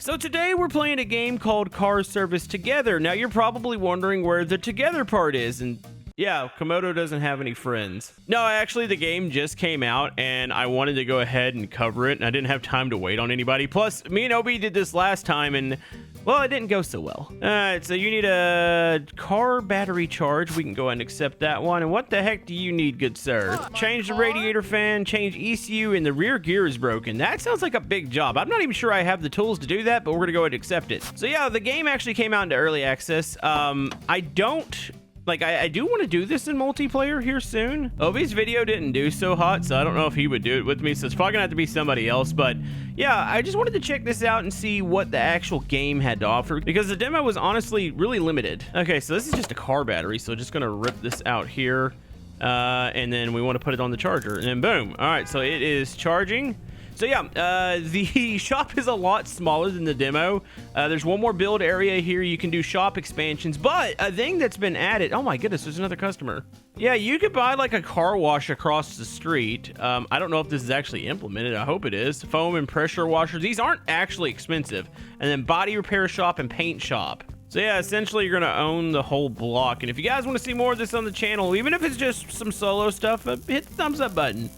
So today we're playing a game called Car Service Together. Now you're probably wondering where the together part is, and yeah, Camodo doesn't have any friends. No, actually the game just came out and I wanted to go ahead and cover it and I didn't have time to wait on anybody. Plus, me and Obi did this last time and, well, it didn't go so well. Alright, so you need a car battery charge. We can go ahead and accept that one. And what the heck do you need, good sir? Change the radiator fan, change ECU, and the rear gear is broken. That sounds like a big job. I'm not even sure I have the tools to do that, but we're gonna go ahead and accept it. So yeah, the game actually came out into early access. I do want to do this in multiplayer here soon. Obi's video didn't do so hot, so I don't know if he would do it with me, so it's probably gonna have to be somebody else. But yeah, I just wanted to check this out and see what the actual game had to offer, because the demo was honestly really limited. Okay, so this is just a car battery, so just gonna rip this out here, and then we want to put it on the charger, and then boom. All right, so it is charging. So yeah, the shop is a lot smaller than the demo. There's one more build area here. You can do shop expansions, but a thing that's been added, oh my goodness, there's another customer. Yeah, you could buy like a car wash across the street. I don't know if this is actually implemented. I hope it is. Foam and pressure washers. These aren't actually expensive. And then body repair shop and paint shop. So yeah, essentially you're gonna own the whole block. And if you guys want to see more of this on the channel, even if it's just some solo stuff, hit the thumbs up button.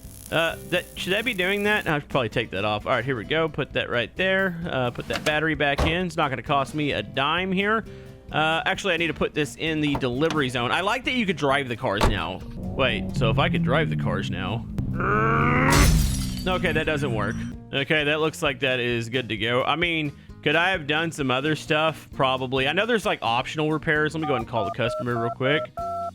Should I be doing that? I should probably take that off. All right, here we go. Put that right there. Put that battery back in. It's not going to cost me a dime here. Actually, I need to put this in the delivery zone. I like that you could drive the cars now. Wait, so if I could drive the cars now. Okay, that doesn't work. Okay, that looks like that is good to go. I mean, could I have done some other stuff? Probably. I know there's like optional repairs. Let me go ahead and call the customer real quick.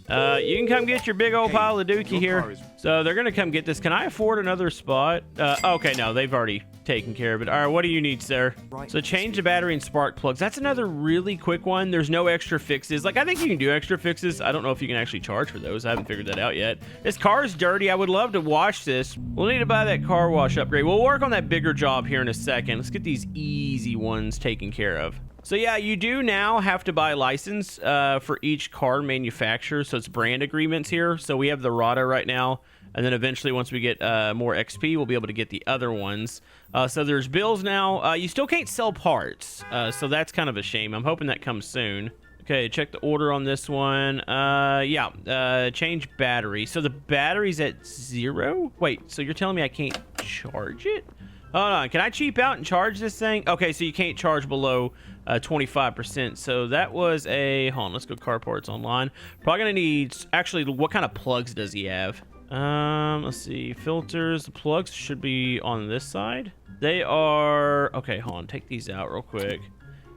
You can come get your big old pile of dookie here. So they're gonna come get this. Can I afford another spot? Okay, no, they've already taken care of it. All right, what do you need, sir? So change the battery and spark plugs. That's another really quick one. There's no extra fixes. Like, I think you can do extra fixes. I don't know if you can actually charge for those. I haven't figured that out yet. This car is dirty. I would love to wash this. We'll need to buy that car wash upgrade. We'll work on that bigger job here in a second. Let's get these easy ones taken care of. So yeah, you do now have to buy a license for each car manufacturer. So it's brand agreements here. So we have the Rada right now. And then eventually, once we get more XP, we'll be able to get the other ones. So there's bills now. You still can't sell parts. So that's kind of a shame. I'm hoping that comes soon. Okay, check the order on this one. Change battery. So the battery's at 0? Wait, so you're telling me I can't charge it? Hold on, can I cheap out and charge this thing? Okay, so you can't charge below 25%. So that was a, hold on, let's go car parts online. Probably gonna need, actually, what kind of plugs does he have? Let's see, filters, the plugs should be on this side. They are, okay, hold on, take these out real quick.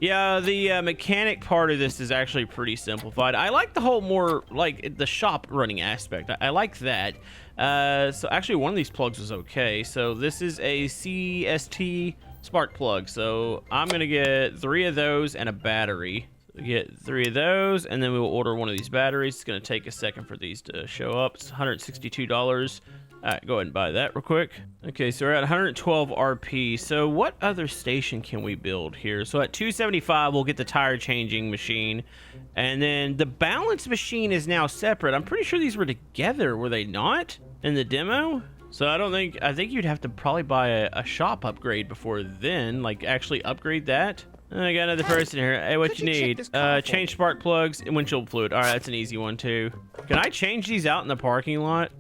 Yeah, the mechanic part of this is actually pretty simplified. I like the whole more, like, the shop running aspect. I like that. So actually one of these plugs was okay. So this is a CST spark plug. So I'm gonna get 3 of those and a battery. So get 3 of those, and then we will order one of these batteries. It's gonna take a second for these to show up. It's $162. All right, go ahead and buy that real quick. Okay, so we're at 112 RP. So what other station can we build here? So at 275, we'll get the tire changing machine. And then the balance machine is now separate. I'm pretty sure these were together, were they not? In the demo? So I think you'd have to probably buy a shop upgrade before then, like actually upgrade that. I got another person here. Hey, what you need? Change spark plugs and windshield fluid. All right, that's an easy one too. Can I change these out in the parking lot?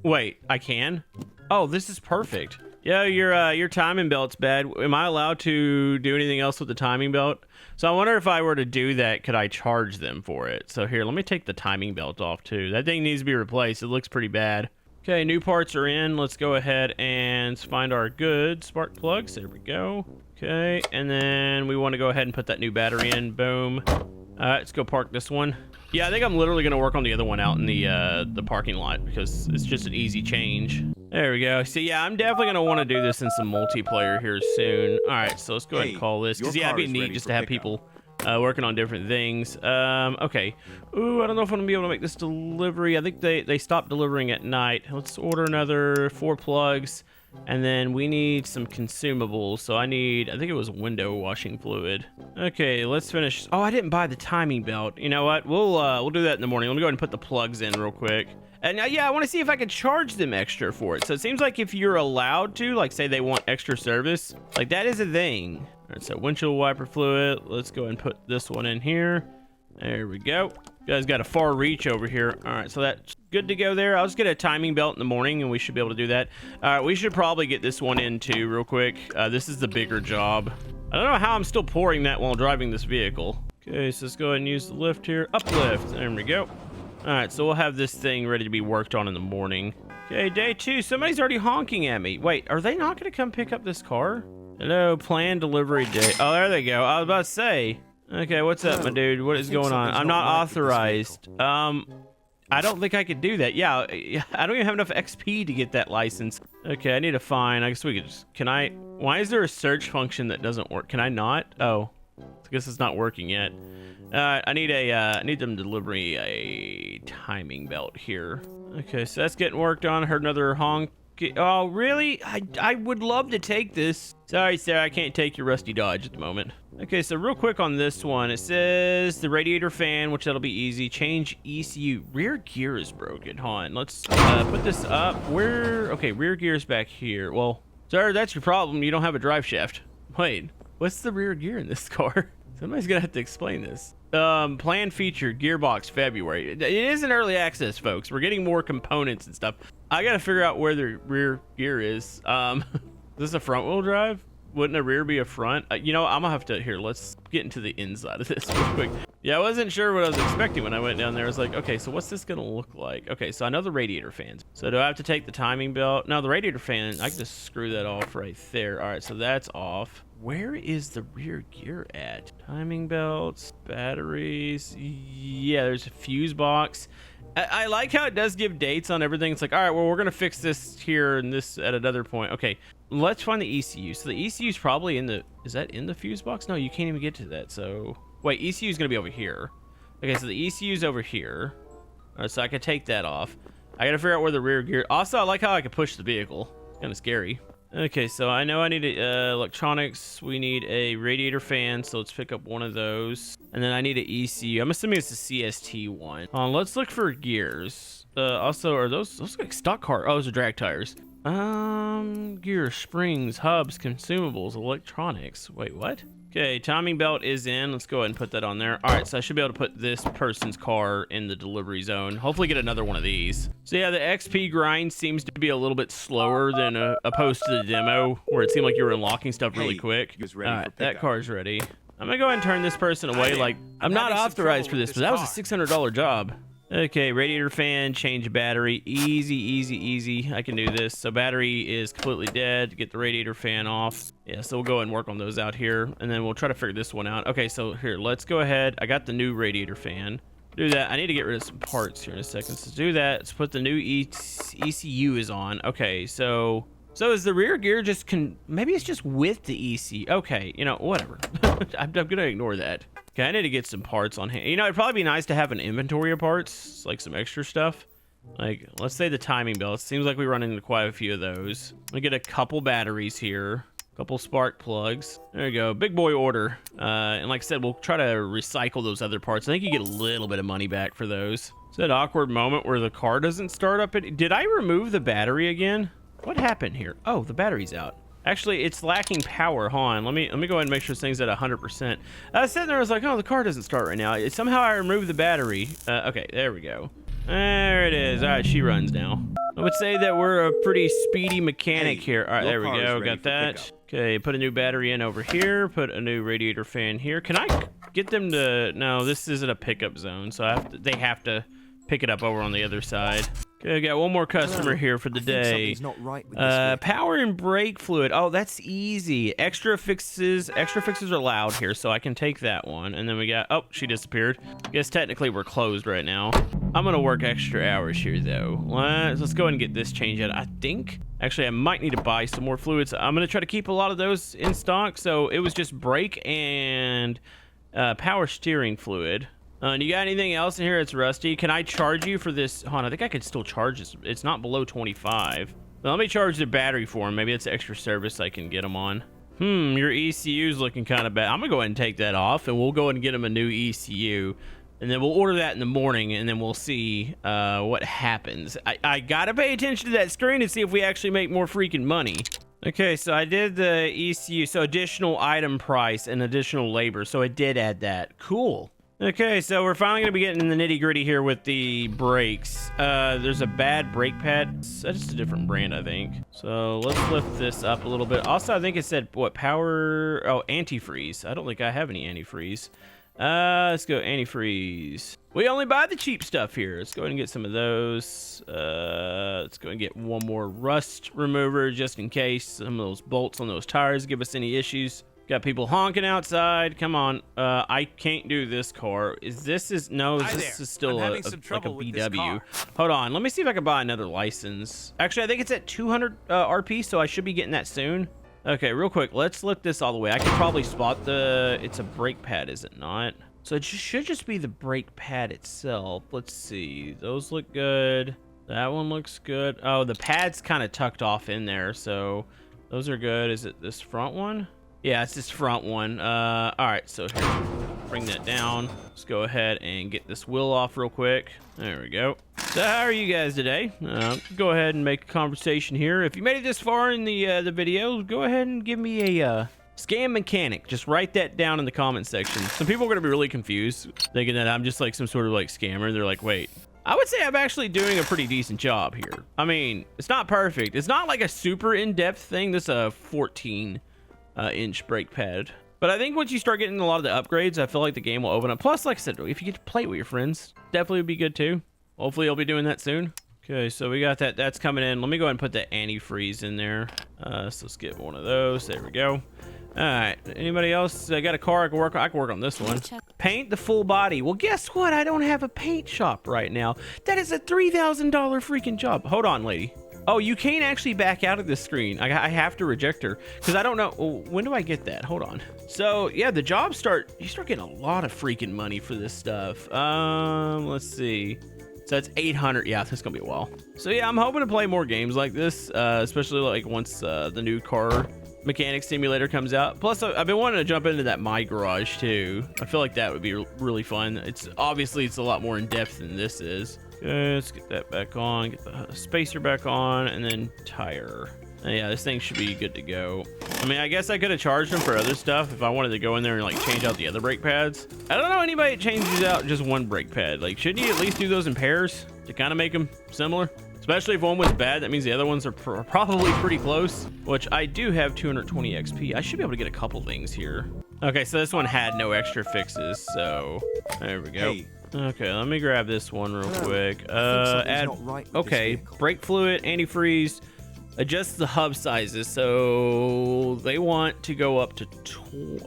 Wait, I can? Oh, this is perfect. Yeah, your timing belt's bad. Am I allowed to do anything else with the timing belt? So I wonder if I were to do that, could I charge them for it? So here, let me take the timing belt off too. That thing needs to be replaced. It looks pretty bad. Okay, new parts are in. Let's go ahead and find our good spark plugs. There we go. Okay, and then we want to go ahead and put that new battery in. Boom. Let's go park this one. Yeah, I think I'm literally going to work on the other one out in the parking lot because it's just an easy change. There we go. So yeah, I'm definitely going to want to do this in some multiplayer here soon. All right, so let's go ahead and call this because yeah, it'd be neat just to have people working on different things. Okay. Ooh, I don't know if I'm going to be able to make this delivery. I think they stopped delivering at night. Let's order another 4 plugs. And then we need some consumables. So I think it was window washing fluid. Okay, let's finish. Oh, I didn't buy the timing belt. You know what? We'll do that in the morning. Let me go ahead and put the plugs in real quick. And yeah, I want to see if I can charge them extra for it. So it seems like if you're allowed to, like say they want extra service, like that is a thing. right, so windshield wiper fluid. Let's go and put this one in here. There we go. You guys got a far reach over here. All right, so that's good to go there. I'll just get a timing belt in the morning and we should be able to do that. All right, we should probably get this one in too real quick. This is the bigger job. I don't know how I'm still pouring that while driving this vehicle. Okay, so let's go ahead and use the lift here. Uplift, there we go. All right, so we'll have this thing ready to be worked on in the morning. Okay, day 2, somebody's already honking at me. Wait, are they not gonna come pick up this car? Hello, planned delivery day. Oh, there they go. I was about to say. Okay, what's up, my dude? What is going on? I'm not authorized. I don't think I could do that. Yeah, I don't even have enough XP to get that license. Okay, I need a fine. I guess we could just... Can I... Why is there a search function that doesn't work? Can I not? Oh, I guess it's not working yet. I need them to deliver me a timing belt here. Okay, so that's getting worked on. I heard another honk. Oh, really? I would love to take this. Sorry, sir, I can't take your rusty Dodge at the moment. Okay, so real quick on this one, it says the radiator fan, which that'll be easy. Change ECU. Rear gear is broken. Hold on, let's put this up. Where? Okay, rear gear is back here. Well, sir, that's your problem. You don't have a drive shaft. Wait, what's the rear gear in this car? Somebody's gonna have to explain this. Plan feature, gearbox, February. It is an early access, folks. We're getting more components and stuff. I gotta figure out where the rear gear is. Is this a front wheel drive? Wouldn't a rear be a front? You know, I'm gonna have to, here, let's get into the inside of this real quick. Yeah, I wasn't sure what I was expecting when I went down there. I was like, okay, so what's this gonna look like? Okay, so I know the radiator fans. So do I have to take the timing belt? No, the radiator fan, I can just screw that off right there. All right, so that's off. Where is the rear gear at? Timing belts, batteries. Yeah, there's a fuse box. I like how it does give dates on everything. It's like, all right, well, we're going to fix this here and this at another point. Okay, let's find the ECU. So the ECU is probably in the... Is that in the fuse box? No, you can't even get to that. So, wait, ECU is going to be over here. Okay, so the ECU is over here. All right, so I can take that off. I got to figure out where the rear gear... Also, I like how I can push the vehicle. Kind of scary. Okay, so I know I need electronics. We need a radiator fan, so let's pick up one of those. And then I need an ECU. I'm assuming it's a CST one. Let's look for gears. Also, are those like stock car? Oh, those are drag tires. Gears, springs, hubs, consumables, electronics. Wait, what? Okay, timing belt is in. Let's go ahead and put that on there. All right, so I should be able to put this person's car in the delivery zone. Hopefully get another one of these. So yeah, the XP grind seems to be a little bit slower than opposed to the demo, where it seemed like you were unlocking stuff really quick. All right, that car's ready. I'm gonna go ahead and turn this person away. Like, I'm not authorized for this, but that was a $600 job. Okay, radiator fan, change battery. Easy, easy, easy. I can do this. So battery is completely dead. Get the radiator fan off. Yeah, so we'll go and work on those out here, and then we'll try to figure this one out. Okay, so here, let's go ahead. I got the new radiator fan. Do that. I need to get rid of some parts here in a second. So do that. Let's put the new ECU is on. Okay, so is the rear gear just maybe it's just with the ECU. Okay, you know, whatever. I'm gonna ignore that. Okay, I need to get some parts on hand. You know, it'd probably be nice to have an inventory of parts, like some extra stuff. Like, let's say the timing belt. Seems like we run into quite a few of those. I get a couple batteries here, a couple spark plugs. There you go, big boy order. And like I said, we'll try to recycle those other parts. I think you get a little bit of money back for those. It's that awkward moment where the car doesn't start up. Did I remove the battery again? What happened here? Oh, the battery's out. Actually, it's lacking power. Hold on. Let me go ahead and make sure this thing's at 100%. I was sitting there, I was like, oh, the car doesn't start right now. Somehow I removed the battery. Okay, there we go. There it is. All right, she runs now. I would say that we're a pretty speedy mechanic here. All right, there we go. Got that. Okay, put a new battery in over here. Put a new radiator fan here. Can I get them to... No, this isn't a pickup zone, so they have to pick it up over on the other side. Okay, I got one more customer here for the day. Power and brake fluid. Oh, that's easy. Extra fixes are allowed here, so I can take that one. And then we got, oh, she disappeared. Guess technically we're closed right now. I'm gonna work extra hours here though. Let's go ahead and get this changed out. I think, actually I might need to buy some more fluids. I'm gonna try to keep a lot of those in stock. So it was just brake and power steering fluid. Do you got anything else in here that's rusty? Can I charge you for this? Hold on, I think I could still charge this. It's not below 25. Well, let me charge the battery for him. Maybe it's extra service I can get him on. Your ECU's looking kind of bad. I'm gonna go ahead and take that off, and we'll go ahead and get him a new ECU. And then we'll order that in the morning, and then we'll see what happens. I gotta pay attention to that screen and see if we actually make more freaking money. Okay, so I did the ECU, so additional item price and additional labor, so it did add that. Cool. Okay, so we're finally going to be getting in the nitty-gritty here with the brakes. There's a bad brake pad. That's just a different brand, I think. So let's lift this up a little bit. Also, I think it said, what, power? Oh, antifreeze. I don't think I have any antifreeze. Let's go antifreeze. We only buy the cheap stuff here. Let's go ahead and get some of those. Let's go and get one more rust remover just in case some of those bolts on those tires give us any issues. Got people honking outside. Come on. I can't do this car. This is still like a BW. Hold on. Let me see if I can buy another license. Actually, I think it's at 200 RP, so I should be getting that soon. Okay, real quick. Let's lift this all the way. I can probably spot it's a brake pad, is it not? So it should just be the brake pad itself. Let's see. Those look good. That one looks good. Oh, the pad's kind of tucked off in there, so those are good. Is it this front one? Yeah, it's this front one. All right, so here, bring that down. Let's go ahead and get this wheel off real quick. There we go. So how are you guys today? Go ahead and make a conversation here. If you made it this far in the video, go ahead and give me a scam mechanic. Just write that down in the comment section. Some people are gonna be really confused, thinking that I'm just like some sort of like scammer. They're like, wait. I would say I'm actually doing a pretty decent job here. I mean, it's not perfect. It's not like a super in-depth thing. This is a 14 inch brake pad, but I think once you start getting a lot of the upgrades, I feel like the game will open up. Plus, like I said, if you get to play with your friends, definitely would be good too. Hopefully I'll be doing that soon. Okay, so we got that's coming in. Let me go ahead and put the antifreeze in there. So let's get one of those. There we go. All right, anybody else got a car I can work on this one? Paint the full body. Well, guess what? I don't have a paint shop right now. That is a $3,000 freaking job. Hold on, lady. Oh, you can't actually back out of this screen. I have to reject her because I don't know. Oh, when do I get that? Hold on. So yeah, the jobs you start getting a lot of freaking money for this stuff. Let's see. So that's 800. Yeah, that's gonna be a while. So yeah, I'm hoping to play more games like this, especially like once the new car mechanic simulator comes out. Plus, I've been wanting to jump into that My Garage too. I feel like that would be really fun. It's a lot more in depth than this is. Okay, let's get that back on, get the spacer back on, and then tire. And yeah, this thing should be good to go. I mean, I guess I could have charged them for other stuff if I wanted to go in there and like change out the other brake pads. I don't know anybody that changes out just one brake pad. Like, shouldn't you at least do those in pairs to kind of make them similar? Especially if one was bad, that means the other ones are probably pretty close, which I do have 220 XP. I should be able to get a couple things here. Okay, so this one had no extra fixes, so there we go. Hey. Okay, let me grab this one real quick. Add, okay, brake fluid, antifreeze, adjust the hub sizes. So they want to go up to,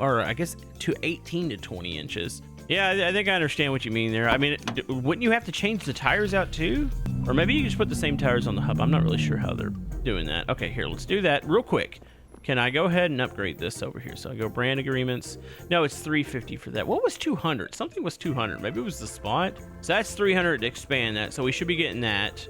I guess to 18 to 20 inches. Yeah, I think I understand what you mean there. I mean, wouldn't you have to change the tires out too? Or maybe you just put the same tires on the hub. I'm not really sure how they're doing that. Okay, here, let's do that real quick. Can I go ahead and upgrade this over here? So I go brand agreements. No, it's 350 for that. What was 200? Something was 200. Maybe it was the spot. So that's 300 to expand that. So we should be getting that.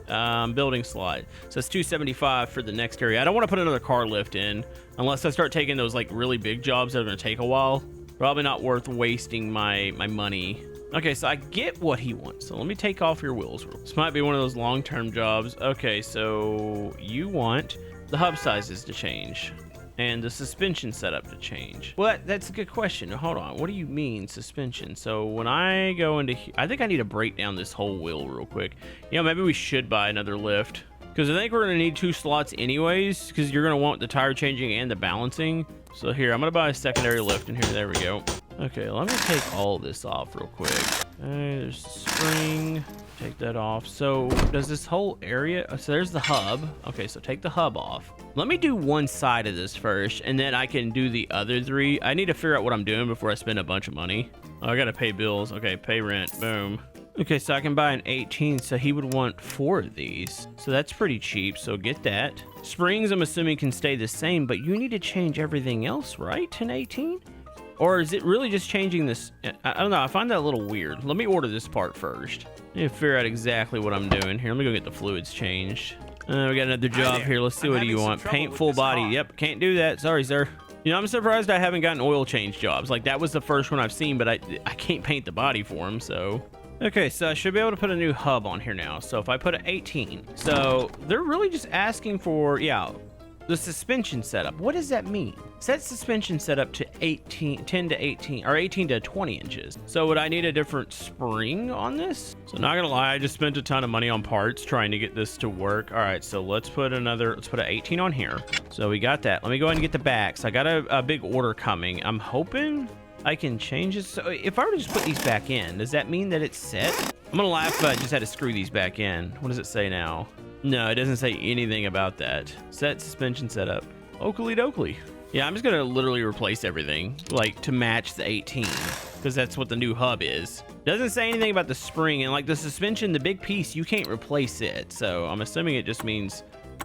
Building slide. So it's 275 for the next area. I don't want to put another car lift in unless I start taking those like really big jobs that are going to take a while. Probably not worth wasting my money. Okay, so I get what he wants. So let me take off your wheels. This might be one of those long-term jobs. Okay, so you want the hub sizes to change and the suspension setup to change. Well, that's a good question. Hold on. What do you mean suspension? So when I go into I think I need to break down this whole wheel real quick. You know, maybe we should buy another lift because I think we're going to need 2 slots anyways because you're going to want the tire changing and the balancing. So here, I'm going to buy a secondary lift in here. There we go. Okay, let me take all this off real quick. Okay, there's the spring. Take that off. So does this whole area, so there's the hub. Okay, so take the hub off. Let me do one side of this first, and then I can do the other 3. I need to figure out what I'm doing before I spend a bunch of money. Oh, I gotta pay bills. Okay, pay rent. Boom. Okay, so I can buy an 18, so he would want 4 of these. So that's pretty cheap, so get that. Springs, I'm assuming, can stay the same, but you need to change everything else, right, in 18? Or is it really just changing this? I don't know. I find that a little weird. Let me order this part first. I need to figure out exactly what I'm doing here. Let me go get the fluids changed. We got another job here. Let's see what do you want. Paint full body. Yep, can't do that. Sorry, sir. You know, I'm surprised I haven't gotten oil change jobs. Like, that was the first one I've seen, but I can't paint the body for him, so. Okay, so I should be able to put a new hub on here now. So if I put an 18. So they're really just asking for, yeah, the suspension setup. What does that mean? Set suspension setup to 10 to 18 or 18 to 20 inches. So would I need a different spring on this? So not gonna lie, I just spent a ton of money on parts trying to get this to work. All right, so let's put an 18 on here. So we got that. Let me go ahead and get the backs. I got a big order coming. I'm hoping I can change this. So if I were to just put these back in, does that mean that it's set? I'm gonna laugh if I just had to screw these back in. What does it say now? No, it doesn't say anything about that. Set suspension setup. Oakley dokley. Yeah, I'm just gonna literally replace everything, like to match the 18, because that's what the new hub is. Doesn't say anything about the spring, and like the suspension, the big piece, you can't replace it. So I'm assuming it just means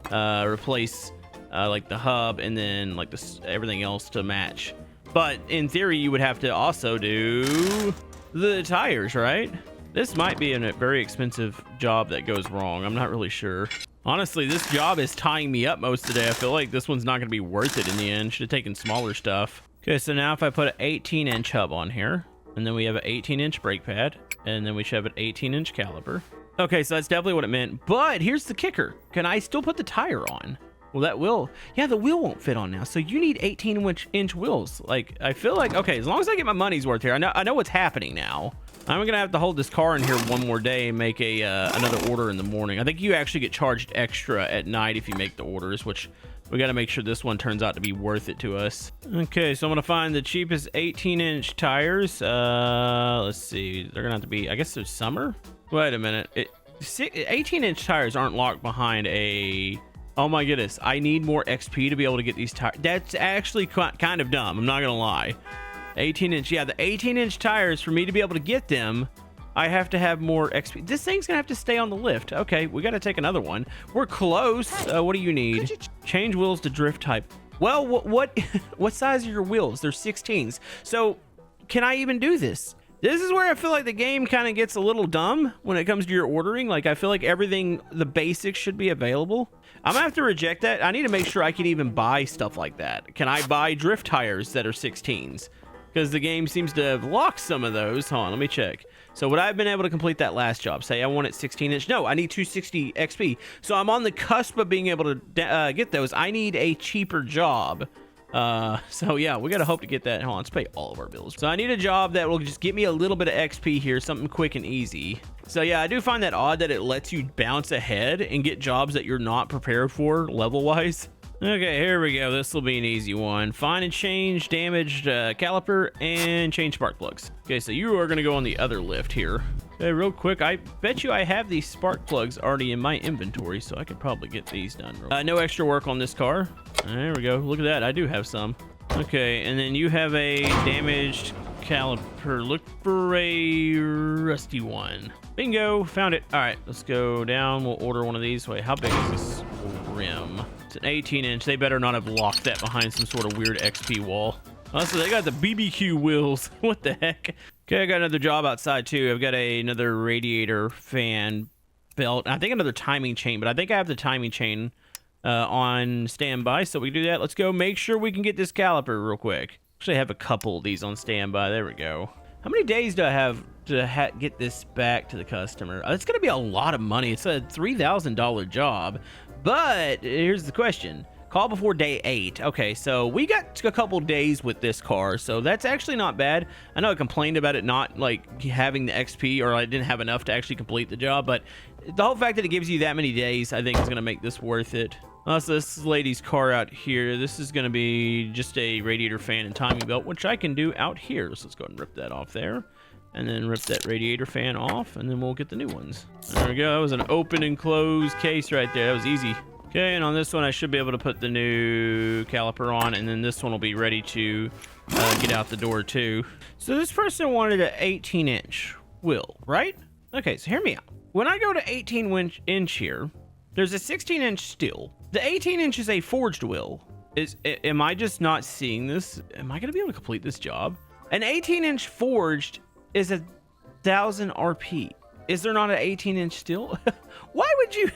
replace like the hub and then like everything else to match. But in theory, you would have to also do the tires, right? This might be a very expensive job that goes wrong. I'm not really sure. Honestly, this job is tying me up most of the day. I feel like this one's not going to be worth it in the end. Should have taken smaller stuff. Okay, so now if I put an 18-inch hub on here, and then we have an 18-inch brake pad, and then we should have an 18-inch caliper. Okay, so that's definitely what it meant. But here's the kicker. Can I still put the tire on? Well, that will. Yeah, the wheel won't fit on now. So you need 18-inch wheels. Like, I feel like, okay, as long as I get my money's worth here, I know what's happening now. I'm gonna have to hold this car in here one more day and make another order in the morning. I think you actually get charged extra at night if you make the orders, which we got to make sure this one turns out to be worth it to us. Okay, so I'm gonna find the cheapest 18-inch tires. Let's see, they're gonna have to be, I guess it's summer. Wait a minute, 18-inch tires aren't locked behind a. Oh my goodness, I need more XP to be able to get these tires. That's actually kind of dumb. I'm not gonna lie. 18-inch, yeah, the 18-inch tires, for me to be able to get them, I have to have more XP. This thing's gonna have to stay on the lift. Okay, we gotta take another one. We're close. What do you need? Change wheels to drift type. Well, what size are your wheels? They're 16s. So can I even do this? This is where I feel like the game kind of gets a little dumb when it comes to your ordering. Like, I feel like everything, the basics should be available. I'm gonna have to reject that. I need to make sure I can even buy stuff like that. Can I buy drift tires that are 16s? Because the game seems to have locked some of those. Hold on, let me check. So would I have been able to complete that last job? Say I want it 16-inch. No, I need 260 XP. So I'm on the cusp of being able to get those. I need a cheaper job. So yeah, we gotta hope to get that. Hold on, let's pay all of our bills. So I need a job that will just get me a little bit of XP here, something quick and easy. So yeah, I do find that odd that it lets you bounce ahead and get jobs that you're not prepared for level-wise. Okay, here we go. This will be an easy one. Find and change damaged caliper and change spark plugs. Okay, so you are going to go on the other lift here. Okay, real quick, I bet you I have these spark plugs already in my inventory, so I could probably get these done. No extra work on this car. There we go. Look at that. I do have some. Okay, and then you have a damaged caliper. Look for a rusty one. Bingo, found it. All right, let's go down. We'll order one of these. Wait, how big is this rim? It's an 18-inch. They better not have locked that behind some sort of weird XP wall. Also, they got the BBQ wheels. What the heck? Okay, I got another job outside too. I've got another radiator fan belt. I think another timing chain, but I think I have the timing chain on standby, so we do that. Let's go make sure we can get this caliper real quick. Actually, I have a couple of these on standby. There we go. How many days do I have to get this back to the customer? It's going to be a lot of money. It's a $3,000 job. But here's the question. Call before day 8. Okay, so we got a couple days with this car, so that's actually not bad. I know I complained about it not like having the XP, or I didn't have enough to actually complete the job, but the whole fact that it gives you that many days, I think is going to make this worth it. So this lady's car out here, this is going to be just a radiator fan and timing belt, which I can do out here. So let's go ahead and rip that off there. And then rip that radiator fan off, and then we'll get the new ones. There we go. That was an open and closed case right there. That was easy. Okay, and on this one, I should be able to put the new caliper on, and then this one will be ready to get out the door too. So this person wanted an 18-inch wheel, right? Okay, so hear me out. When I go to 18-inch here, there's a 16-inch steel. The 18-inch is a forged wheel. Am I just not seeing this? Am I going to be able to complete this job? An 18-inch forged is 1,000 RP. Is there not an 18-inch steel? Why would you?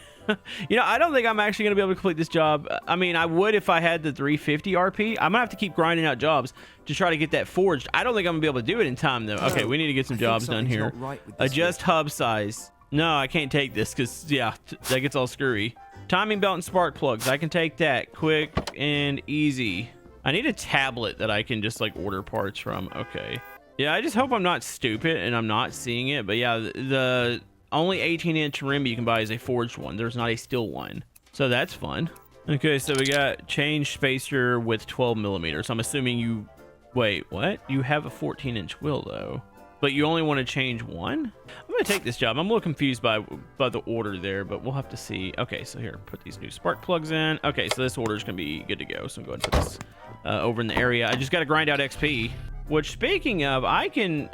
You know, I don't think I'm actually going to be able to complete this job. I mean, I would if I had the 350 RP. I'm going to have to keep grinding out jobs to try to get that forged. I don't think I'm going to be able to do it in time, though. Okay, we need to get some jobs done here. Right, adjust hub size. No, I can't take this because, yeah, that gets all screwy. Timing belt and spark plugs. I can take that quick and easy. I need a tablet that I can just like order parts from. Okay. Yeah, I just hope I'm not stupid and I'm not seeing it. But yeah, the only 18-inch rim you can buy is a forged one. There's not a steel one. So that's fun. Okay, so we got change spacer with 12 millimeters. I'm assuming you... Wait, what? You have a 14-inch wheel, though. But you only want to change one? I'm going to take this job. I'm a little confused by the order there, but we'll have to see. Okay, so here, put these new spark plugs in. Okay, so this order is going to be good to go. So I'm going to put this over in the area. I just got to grind out XP. Which, speaking of, I can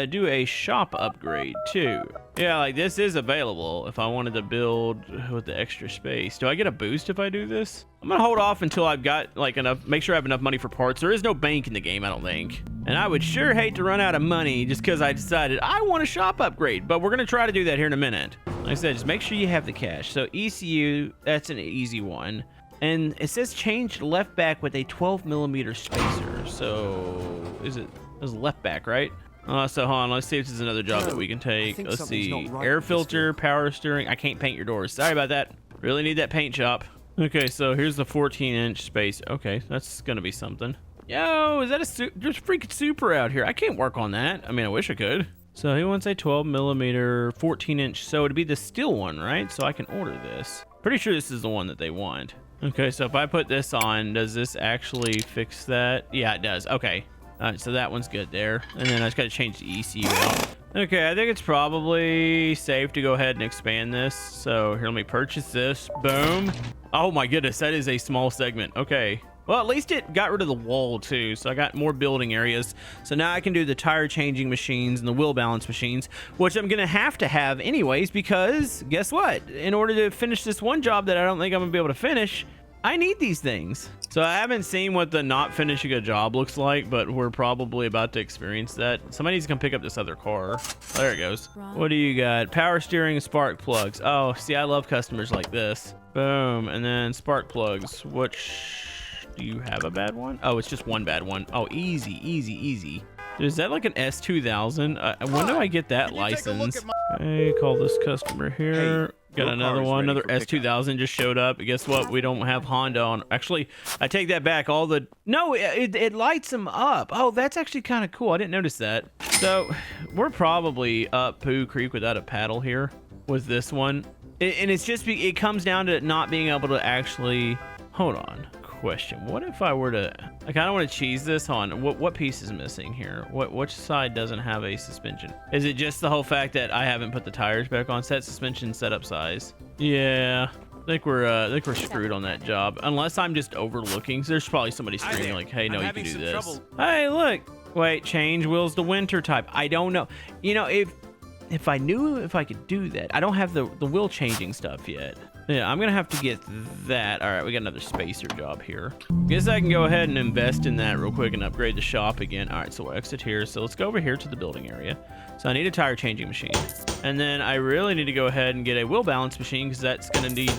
do a shop upgrade, too. Yeah, like, this is available if I wanted to build with the extra space. Do I get a boost if I do this? I'm gonna hold off until I've got, like, enough, make sure I have enough money for parts. There is no bank in the game, I don't think. And I would sure hate to run out of money just because I decided I want a shop upgrade. But we're gonna try to do that here in a minute. Like I said, just make sure you have the cash. So, ECU, that's an easy one. And it says change left back with a 12 millimeter spacer. So is it left back, right? So hold on, let's see if this is another job that we can take. Let's see, air filter, power steering. I can't paint your doors. Sorry about that. Really need that paint shop. Okay, so here's the 14-inch space. Okay, that's gonna be something. Yo, is that there's freaking super out here. I can't work on that. I mean, I wish I could. So he wants a 12 millimeter, 14-inch. So it'd be the steel one, right? So I can order this. Pretty sure this is the one that they want. Okay, so if I put this on, does this actually fix that? Yeah, it does. Okay. All right, so that one's good there. And then I just got to change the ECU out. Okay, I think it's probably safe to go ahead and expand this. So here, let me purchase this. Boom. Oh my goodness, that is a small segment. Okay. Well, at least it got rid of the wall too. So I got more building areas. So now I can do the tire changing machines and the wheel balance machines, which I'm going to have anyways, because guess what? In order to finish this one job that I don't think I'm going to be able to finish, I need these things. So I haven't seen what the not finishing a job looks like, but we're probably about to experience that. Somebody needs to come pick up this other car. Oh, there it goes. What do you got? Power steering and spark plugs. Oh, see, I love customers like this. Boom. And then spark plugs. Which... Do you have a bad one? Oh, it's just one bad one. Oh, easy, easy, easy. Is that like an S2000? When do I get that license? Okay, call this customer here. Got another one. Another S2000 just showed up. Guess what? We don't have Honda on. Actually, I take that back. No, it lights them up. Oh, that's actually kind of cool. I didn't notice that. So we're probably up Pooh Creek without a paddle here with this one. And it's just, it comes down to not being able to actually, hold on. Question, what if I were to, I kind of want to cheese this on what piece is missing here? Which side doesn't have a suspension? Is it just the whole fact that I haven't put the tires back on? Set suspension, setup size. Yeah, I think we're screwed on that job, unless I'm just overlooking. So there's probably somebody screaming like, hey, no, you can do this. Trouble. Hey, look, wait, change wheels to winter type. I don't know, you know, if I knew if I could do that. I don't have the wheel changing stuff yet. Yeah, I'm gonna have to get that. All right, we got another spacer job here. Guess I can go ahead and invest in that real quick and upgrade the shop again. All right, so we'll exit here. So let's go over here to the building area. So I need a tire changing machine. And then I really need to go ahead and get a wheel balance machine because that's gonna need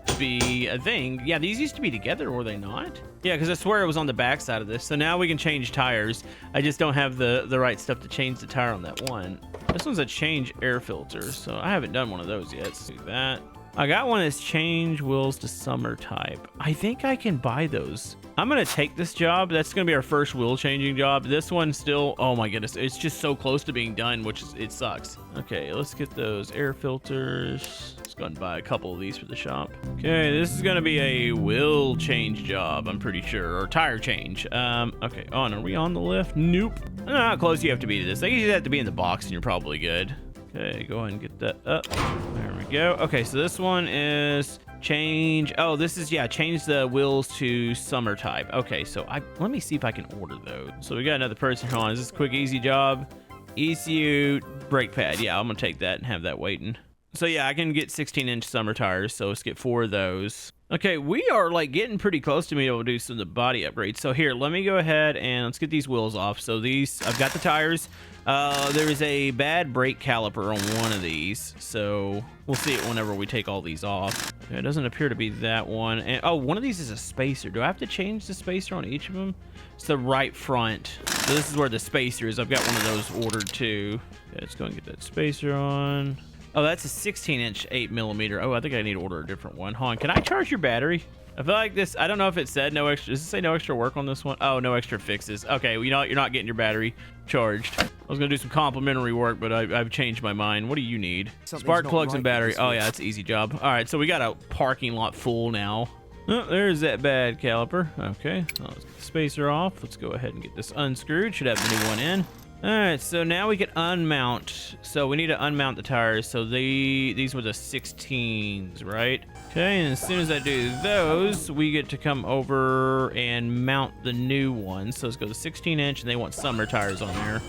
to be a thing. Yeah, these used to be together, were they not? Yeah, because I swear it was on the back side of this. So now we can change tires. I just don't have the right stuff to change the tire on that one. This one's a change air filter, so I haven't done one of those yet. Let's do that. I got one that's change wheels to summer type. I think I can buy those. I'm gonna take this job. That's gonna be our first wheel changing job. This one still, oh my goodness, it's just so close to being done, which it sucks. Okay, let's get those air filters. Let's go and buy a couple of these for the shop. Okay, this is gonna be a wheel change job, I'm pretty sure, or tire change. Okay, oh, and are we on the lift? Nope. I don't know how close you have to be to this. I usually have to be in the box and you're probably good. Okay, go ahead and get that up. There we go. Okay, so this one is change. Oh, this is, yeah, change the wheels to summer type. Okay, so let me see if I can order those. So we got another person here on. Is this a quick, easy job? ECU brake pad. Yeah, I'm going to take that and have that waiting. So yeah, I can get 16-inch summer tires. So let's get 4 of those. Okay, we are like getting pretty close to being able to do some of the body upgrades. So here, let me go ahead and let's get these wheels off. So these, I've got the tires. There's a bad brake caliper on one of these, so we'll see it whenever we take all these off. Okay, it doesn't appear to be that one. And oh, one of these is a spacer. Do I have to change the spacer on each of them? It's the right front. So this is where the spacer is. I've got one of those ordered too. Okay, let's go and get that spacer on. Oh, that's a 16-inch 8mm. Oh, I think I need to order a different one. Hold on, can I charge your battery? I feel like this, I don't know if it said no extra, does it say no extra work on this one? Oh, no extra fixes. Okay, well, you know what? You're not getting your battery charged. I was gonna do some complimentary work, but I've changed my mind. What do you need? Spark plugs and battery. Oh yeah, that's an easy job. All right, so we got a parking lot full now. Oh, there's that bad caliper. Okay, let's get the spacer off. Let's go ahead and get this unscrewed. Should have the new one in. All right, so now we can unmount. So we need to unmount the tires. So these were the 16s, right? Okay, and as soon as I do those, we get to come over and mount the new ones. So let's go to 16-inch, and they want summer tires on there.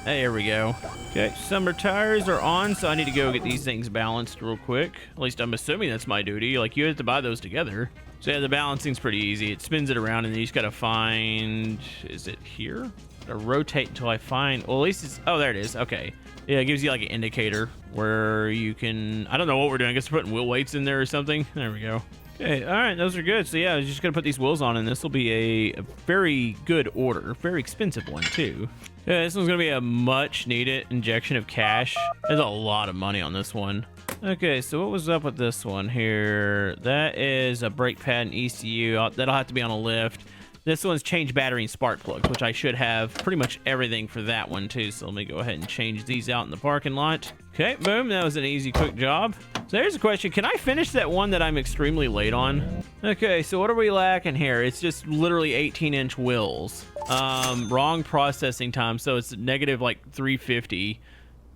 There we go. Okay, summer tires are on, so I need to go get these things balanced real quick. At least I'm assuming that's my duty. Like, you have to buy those together. So yeah, the balancing's pretty easy. It spins it around, and then you just gotta find, is it here? Gotta rotate until I find, well, at least it's, oh, there it is. Okay. Yeah, it gives you like an indicator where you can, I don't know what we're doing. I guess we're putting wheel weights in there or something. There we go. Okay, all right, those are good. So yeah, I was just gonna put these wheels on, and this will be a very good order. Very expensive one, too. Yeah, this one's gonna be a much needed injection of cash. There's a lot of money on this one. Okay, so what was up with this one here? That is a brake pad and ECU. That'll have to be on a lift. This one's change battery and spark plugs, which I should have pretty much everything for that one too. So let me go ahead and change these out in the parking lot. Okay, boom, that was an easy, quick job. So here's a question, can I finish that one that I'm extremely late on? Okay, so what are we lacking here? It's just literally 18-inch wheels. Wrong processing time, so it's negative like 350.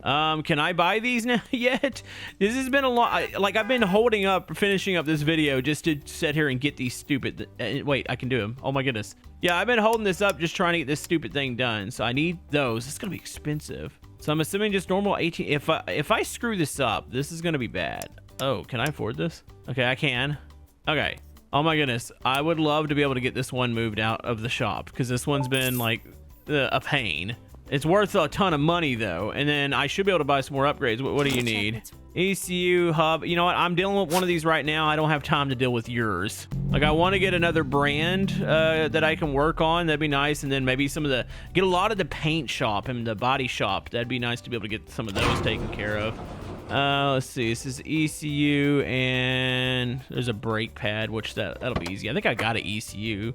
Can I buy these now yet? This has been a lot. Like, I've been holding up, finishing up this video just to sit here and get these stupid, wait, I can do them. Oh my goodness. Yeah, I've been holding this up just trying to get this stupid thing done. So I need those. It's gonna be expensive. So I'm assuming just normal 18. If I screw this up, this is gonna be bad. Oh, can I afford this? Okay, I can. Okay. Oh my goodness. I would love to be able to get this one moved out of the shop, because this one's been like a pain. It's worth a ton of money though, and then I should be able to buy some more upgrades. What do you need? ECU hub. You know what? I'm dealing with one of these right now. I don't have time to deal with yours. Like, I want to get another brand that I can work on. That'd be nice. And then maybe get a lot of the paint shop and the body shop. That'd be nice to be able to get some of those taken care of. Let's see. This is ECU, and there's a brake pad, which that'll be easy. I think I got an ECU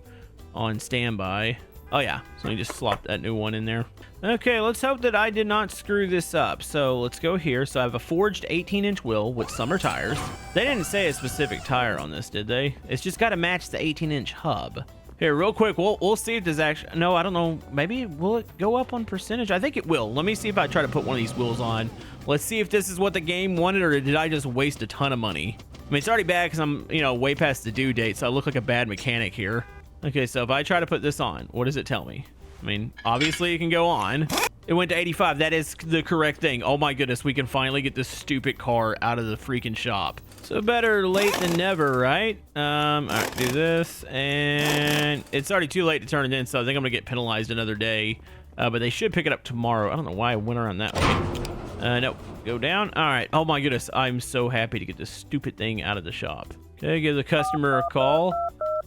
on standby. Oh yeah, so let me just slop that new one in there. Okay, let's hope that I did not screw this up. So let's go here. So I have a forged 18-inch wheel with summer tires. They didn't say a specific tire on this, did they? It's just got to match the 18-inch hub. Here, real quick, we'll see if there's actually, no, I don't know. Maybe will it go up on percentage? I think it will. Let me see if I try to put one of these wheels on. Let's see if this is what the game wanted, or did I just waste a ton of money? I mean, it's already bad because I'm, way past the due date, so I look like a bad mechanic here. Okay, so if I try to put this on, what does it tell me? I mean, obviously it can go on. It went to 85. That is the correct thing. Oh my goodness, we can finally get this stupid car out of the freaking shop. So better late than never, right? All right, do this. And it's already too late to turn it in, so I think I'm gonna get penalized another day. But they should pick it up tomorrow. I don't know why I went around that way. Nope, go down. All right, oh my goodness. I'm so happy to get this stupid thing out of the shop. Okay, give the customer a call.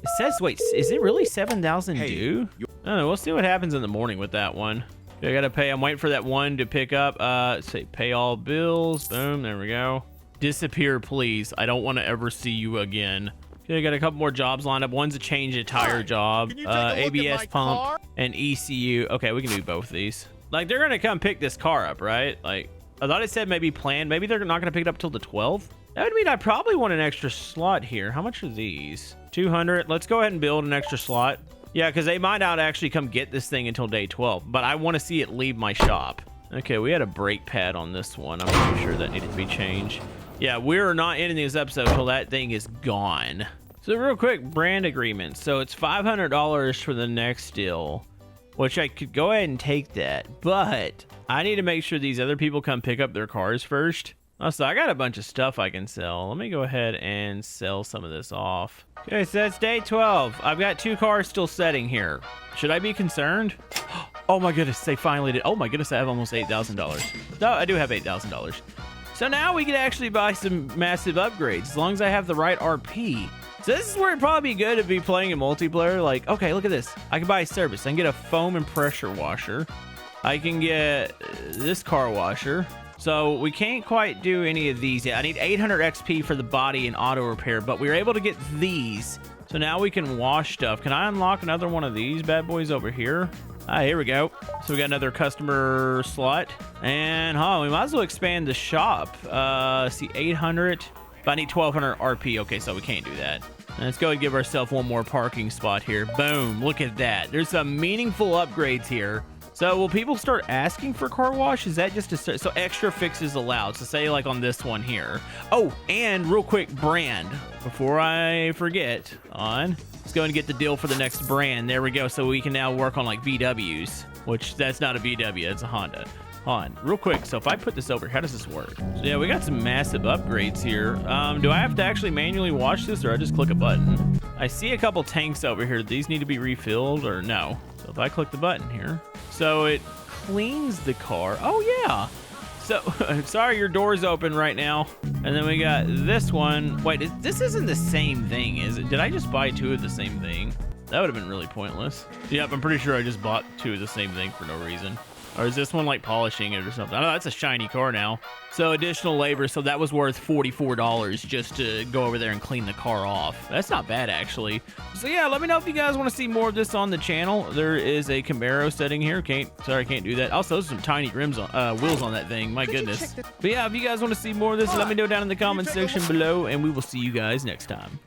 It says, wait, is it really 7,000 due? I don't know, we'll see what happens in the morning with that one. I gotta pay, I'm waiting for that one to pick up. Say pay all bills. Boom, there we go. Disappear, please. I don't want to ever see you again. Okay, I got a couple more jobs lined up. One's a change a tire job. ABS pump and ECU. Okay, we can do both of these. Like, they're gonna come pick this car up, right? Like, I thought it said maybe planned. Maybe they're not gonna pick it up till the 12th. That would mean I probably want an extra slot here. How much are these? 200. Let's go ahead and build an extra slot. Yeah, because they might not actually come get this thing until day 12, but I want to see it leave my shop. Okay, we had a brake pad on this one. I'm pretty sure that needed to be changed. Yeah, we're not ending this episode until that thing is gone. So real quick, brand agreement. So it's $500 for the next deal, which I could go ahead and take that, but I need to make sure these other people come pick up their cars first. So I got a bunch of stuff I can sell. Let me go ahead and sell some of this off. Okay, so that's day 12. I've got 2 cars still setting here. Should I be concerned? Oh my goodness, they finally did. Oh my goodness, I have almost $8,000. No, I do have $8,000. So now we can actually buy some massive upgrades as long as I have the right RP. So this is where it'd probably be good to be playing in multiplayer. Like, okay, look at this. I can buy a service. I can get a foam and pressure washer. I can get this car washer. So we can't quite do any of these yet. I need 800 XP for the body and auto repair, but we were able to get these. So now we can wash stuff. Can I unlock another one of these bad boys over here? Ah, here we go. So we got another customer slot. And we might as well expand the shop. See, 800. But I need 1200 RP. Okay, so we can't do that. Let's go and give ourselves one more parking spot here. Boom. Look at that. There's some meaningful upgrades here. So will people start asking for car wash? Is that just so extra fixes allowed? So say like on this one here. Oh, and real quick, brand. Before I forget, let's go and get the deal for the next brand. There we go. So we can now work on like VWs, which that's not a VW, it's a Honda. Real quick. So if I put this over, how does this work? So yeah, we got some massive upgrades here. Do I have to actually manually wash this, or I just click a button? I see a couple tanks over here. These need to be refilled, or no? So if I click the button here, so it cleans the car. Oh yeah. So sorry, your door's open right now. And then we got this one. Wait, this isn't the same thing, is it? Did I just buy two of the same thing? That would have been really pointless. Yep, I'm pretty sure I just bought two of the same thing for no reason. Or is this one like polishing it or something? I know that's a shiny car now. So additional labor. So that was worth $44 just to go over there and clean the car off. That's not bad, actually. So yeah, let me know if you guys want to see more of this on the channel. There is a Camaro setting here. Sorry, I can't do that. Also, those are some tiny rims on, wheels on that thing. My goodness. But yeah, if you guys want to see more of this, let me know down in the comment section below, and we will see you guys next time.